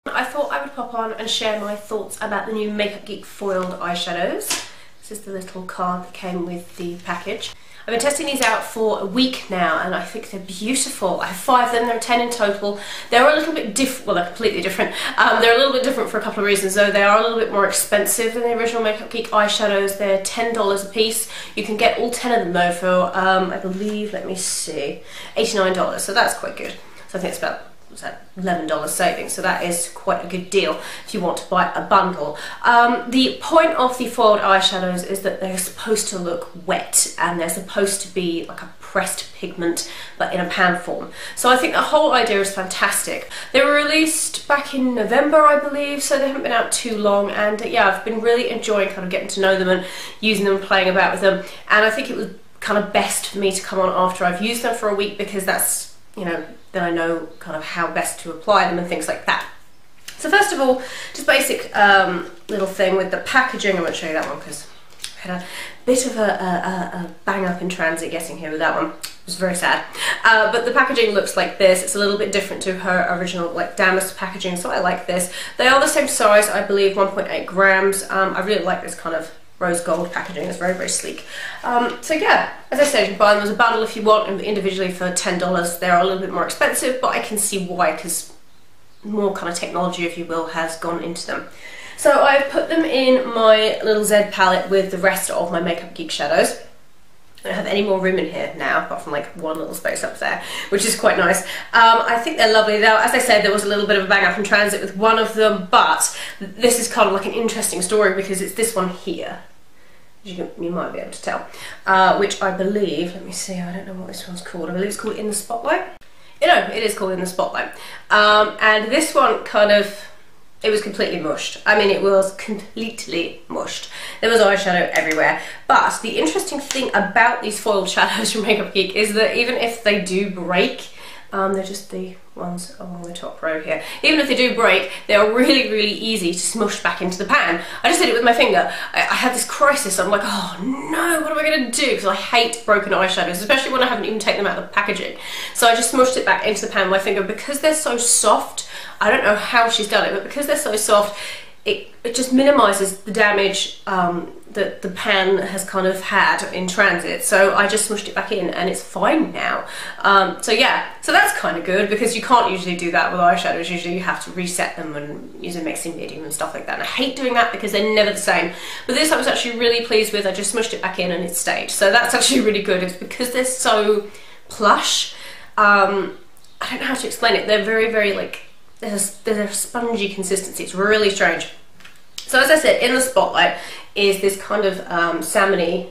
I thought I would pop on and share my thoughts about the new Makeup Geek foiled eyeshadows. This is the little card that came with the package. I've been testing these out for a week now and I think they're beautiful. I have 5 of them, there are 10 in total. They're a little bit different, well they're completely different. They're a little bit different for a couple of reasons though. They are a little bit more expensive than the original Makeup Geek eyeshadows. They're $10 a piece. You can get all 10 of them though for, I believe, let me see, $89. So that's quite good. So I think it's about, what's that, $11 savings, so that is quite a good deal if you want to buy a bundle. The point of the foiled eyeshadows is that they're supposed to look wet and they're supposed to be like a pressed pigment but in a pan form. So I think the whole idea is fantastic. They were released back in November I believe, so they haven't been out too long, and yeah, I've been really enjoying kind of getting to know them and using them and playing about with them, and I think it was kind of best for me to come on after I've used them for a week because that's, you know, then I know kind of how best to apply them and things like that. So first of all, just basic little thing with the packaging. I won't show you that one because I had a bit of a bang up in transit getting here with that one. It was very sad. But the packaging looks like this. It's a little bit different to her original like damask packaging, so I like this. They are the same size, I believe, 1.8 grams. I really like this kind of rose gold packaging. It's very, very sleek. So yeah, as I said, you can buy them as a bundle if you want, and individually for $10. They're a little bit more expensive, but I can see why, because more kind of technology, if you will, has gone into them. So I've put them in my little Z palette with the rest of my Makeup Geek shadows. I don't have any more room in here now, apart from like one little space up there, which is quite nice. I think they're lovely. Now, as I said, there was a little bit of a bang up in transit with one of them, but this is kind of like an interesting story because it's this one here. You might be able to tell, which I believe, let me see, I don't know what this one's called, I believe it's called In the Spotlight. You know, it is called In the Spotlight. And this one kind of, it was completely mushed. I mean, it was completely mushed. There was eyeshadow everywhere. But the interesting thing about these foiled shadows from Makeup Geek is that even if they do break, they're just the ones along the top row here. Even if they do break, they are really, really easy to smush back into the pan. I just did it with my finger. I had this crisis. I'm like, oh no, what am I going to do? Because I hate broken eyeshadows, especially when I haven't even taken them out of the packaging. So I just smushed it back into the pan with my finger. Because they're so soft, I don't know how she's done it, but because they're so soft, it just minimises the damage that the pan has kind of had in transit. So I just smushed it back in and it's fine now. So yeah, so that's kind of good because you can't usually do that with eyeshadows. Usually you have to reset them and use a mixing medium and stuff like that. And I hate doing that because they're never the same. But this I was actually really pleased with. I just smushed it back in and it stayed. So that's actually really good. It's because they're so plush. I don't know how to explain it. They're very, very like, there's a spongy consistency. It's really strange. So as I said, In the Spotlight is this kind of salmon-y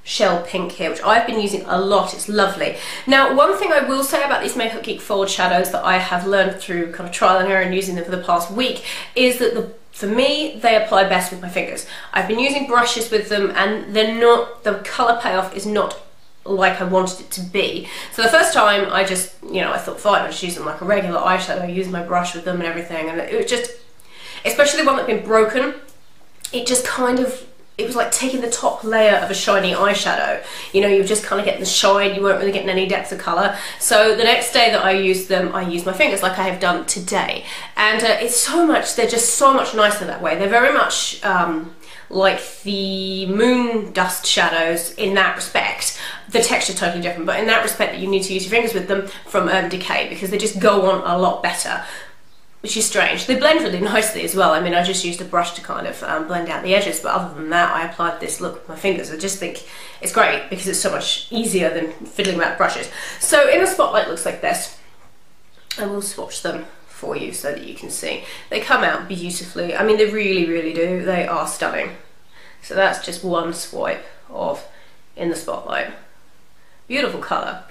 shell pink here, which I've been using a lot. It's lovely. Now, one thing I will say about these Makeup Geek foiled shadows that I have learned through kind of trial and error and using them for the past week is that for me, they apply best with my fingers. I've been using brushes with them and they're not, the colour payoff is not like I wanted it to be. So the first time I just, you know, I thought fine, I'll just use them like a regular eyeshadow. I used my brush with them and everything, and it was just, especially the one that had been broken, it just kind of, it was like taking the top layer of a shiny eyeshadow. You know, you were just kind of getting the shine, you weren't really getting any depth of colour. So the next day that I used them, I used my fingers like I have done today. And it's so much, they're just so much nicer that way. They're very much like the moon dust shadows in that respect. The texture's totally different, but in that respect that you need to use your fingers with them from Urban Decay because they just go on a lot better. Which is strange. They blend really nicely as well. I mean, I just used a brush to kind of blend out the edges, but other than that, I applied this look with my fingers. I just think it's great because it's so much easier than fiddling with brushes. So In the Spotlight looks like this. I will swatch them for you so that you can see. They come out beautifully. I mean, they really, really do. They are stunning. So that's just one swipe of In the Spotlight. Beautiful colour.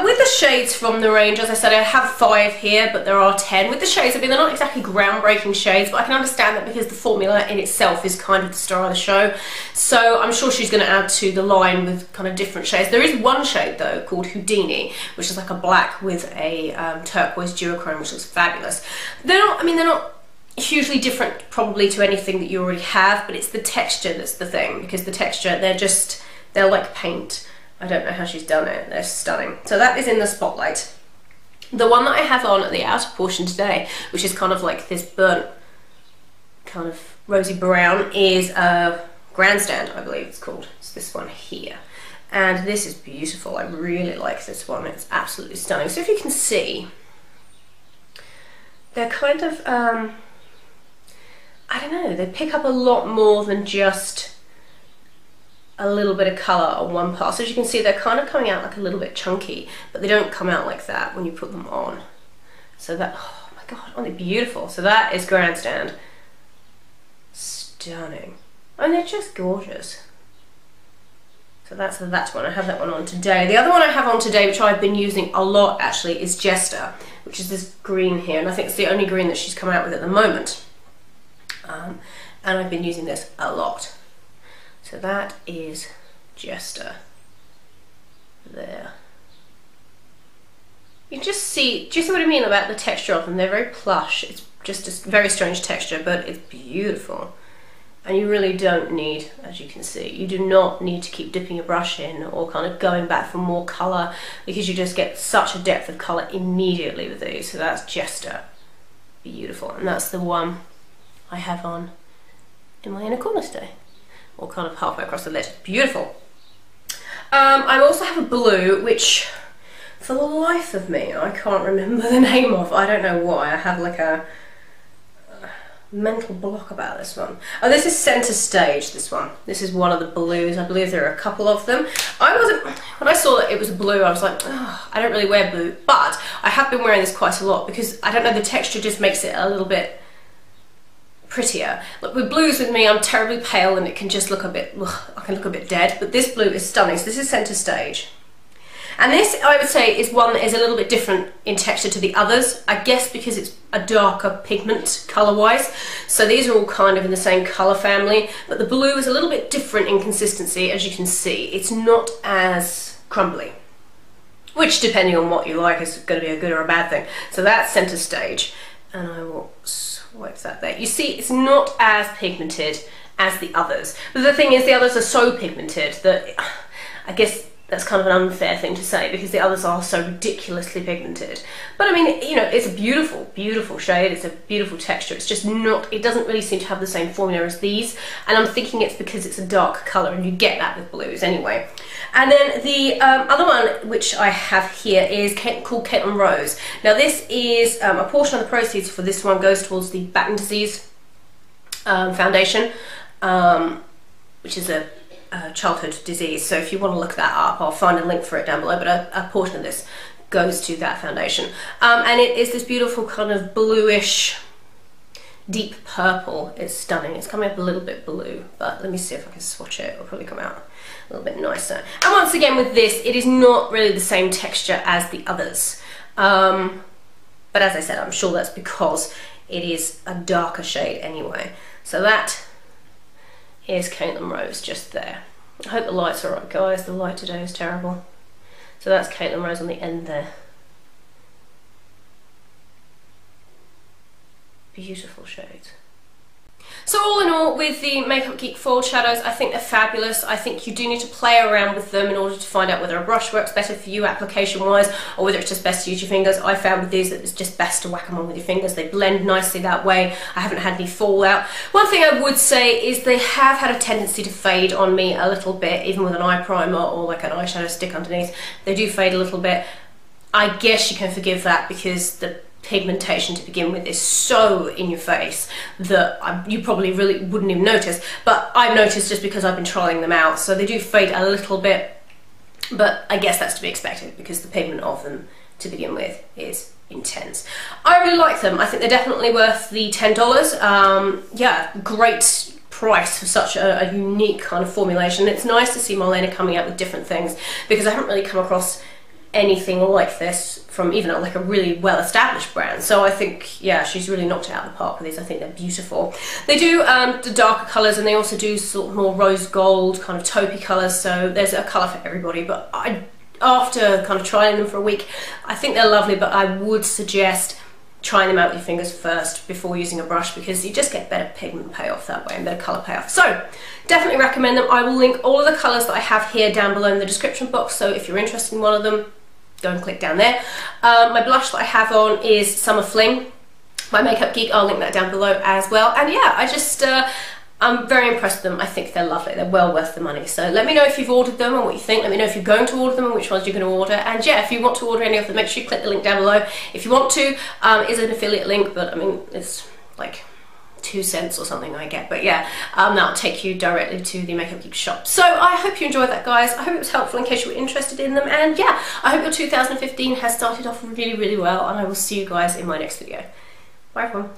With the shades from the range, as I said, I have 5 here, but there are 10. With the shades, I mean, they're not exactly groundbreaking shades, but I can understand that because the formula in itself is kind of the star of the show. So I'm sure she's going to add to the line with kind of different shades. There is one shade, though, called Houdini, which is like a black with a turquoise duochrome, which looks fabulous. They're not, I mean, they're not hugely different probably to anything that you already have, but it's the texture that's the thing, because the texture, they're like paint. I don't know how she's done it. They're stunning. So that is In the Spotlight. The one that I have on at the outer portion today, which is kind of like this burnt, kind of rosy brown, is a Grandstand, I believe it's called. It's this one here. And this is beautiful. I really like this one. It's absolutely stunning. So if you can see, they're kind of, I don't know, they pick up a lot more than just a little bit of colour on one part. So as you can see, they're kind of coming out like a little bit chunky, but they don't come out like that when you put them on. So that, oh my god, aren't they beautiful? So that is Grandstand. Stunning. And they're just gorgeous. So that's that one. I have that one on today. The other one I have on today, which I've been using a lot actually, is Jester, which is this green here, and I think it's the only green that she's come out with at the moment. And I've been using this a lot. So that is Jester. There. You just see, do you see what I mean about the texture of them? They're very plush. It's just a very strange texture, but it's beautiful. And you really don't need, as you can see, you do not need to keep dipping your brush in or kind of going back for more colour, because you just get such a depth of colour immediately with these. So that's Jester. Beautiful. And that's the one I have on in my inner corner today, or kind of halfway across the lid. Beautiful. I also have a blue, which for the life of me I can't remember the name of. I don't know why. I have like a mental block about this one. Oh, this is Centre Stage, this one. This is one of the blues. I believe there are a couple of them. When I saw that it was blue, I was like, oh, I don't really wear blue, but I have been wearing this quite a lot because, I don't know, the texture just makes it a little bit prettier. Look, with blues with me, I'm terribly pale and it can just look a bit, I can look a bit dead, but this blue is stunning. So this is Centre Stage. And this, I would say, is one that is a little bit different in texture to the others, I guess because it's a darker pigment colour-wise. So these are all kind of in the same colour family, but the blue is a little bit different in consistency, as you can see. It's not as crumbly, which, depending on what you like, is going to be a good or a bad thing. So that's Centre Stage, and I will swipe that there. You see, it's not as pigmented as the others, but the thing is, the others are so pigmented that I guess that's kind of an unfair thing to say, because the others are so ridiculously pigmented. But I mean, you know, it's a beautiful, beautiful shade. It's a beautiful texture. It's just not, it doesn't really seem to have the same formula as these. And I'm thinking it's because it's a dark colour, and you get that with blues anyway. And then the other one, which I have here, is called Caitlin Rose. Now this is, a portion of the proceeds for this one goes towards the Batten Disease Foundation, which is a childhood disease. So if you want to look that up, I'll find a link for it down below, but a portion of this goes to that foundation. And it is this beautiful kind of bluish, deep purple. It's stunning. It's coming up a little bit blue, but let me see if I can swatch it. It'll probably come out a little bit nicer. And once again with this, it is not really the same texture as the others. But as I said, I'm sure that's because it is a darker shade anyway. So that is Caitlin Rose just there. I hope the light's alright, guys. The light today is terrible. So that's Caitlin Rose on the end there. Beautiful shades. So all in all, with the Makeup Geek foil shadows, I think they're fabulous. I think you do need to play around with them in order to find out whether a brush works better for you application-wise, or whether it's just best to use your fingers. I found with these that it's just best to whack them on with your fingers. They blend nicely that way. I haven't had any fallout. One thing I would say is they have had a tendency to fade on me a little bit, even with an eye primer or like an eyeshadow stick underneath. They do fade a little bit. I guess you can forgive that because the pigmentation to begin with is so in your face that you probably really wouldn't even notice, but I've noticed just because I've been trying them out. So they do fade a little bit, but I guess that's to be expected because the pigment of them to begin with is intense. I really like them. I think they're definitely worth the $10. Yeah, great price for such a unique kind of formulation. It's nice to see Marlena coming out with different things, because I haven't really come across anything like this from even like a really well-established brand. So I think, yeah, she's really knocked it out of the park with these. I think they're beautiful. They do the darker colours, and they also do sort of more rose gold kind of taupey colours, so there's a colour for everybody. But after kind of trying them for a week, I think they're lovely, but I would suggest trying them out with your fingers first before using a brush, because you just get better pigment payoff that way and better colour payoff. So definitely recommend them. I will link all of the colours that I have here down below in the description box, so if you're interested in one of them, go and click down there. My blush that I have on is Summer Fling by Makeup Geek. I'll link that down below as well. And yeah, I just I'm very impressed with them. I think they're lovely. They're well worth the money. So let me know if you've ordered them and what you think. Let me know if you're going to order them and which ones you're going to order. And yeah, if you want to order any of them, make sure you click the link down below. If you want to, is an affiliate link, but I mean, it's like 2 cents or something I get. But yeah, that'll take you directly to the Makeup Geek shop. So I hope you enjoyed that, guys. I hope it was helpful in case you were interested in them. And yeah, I hope your 2015 has started off really, really well. And I will see you guys in my next video. Bye, everyone.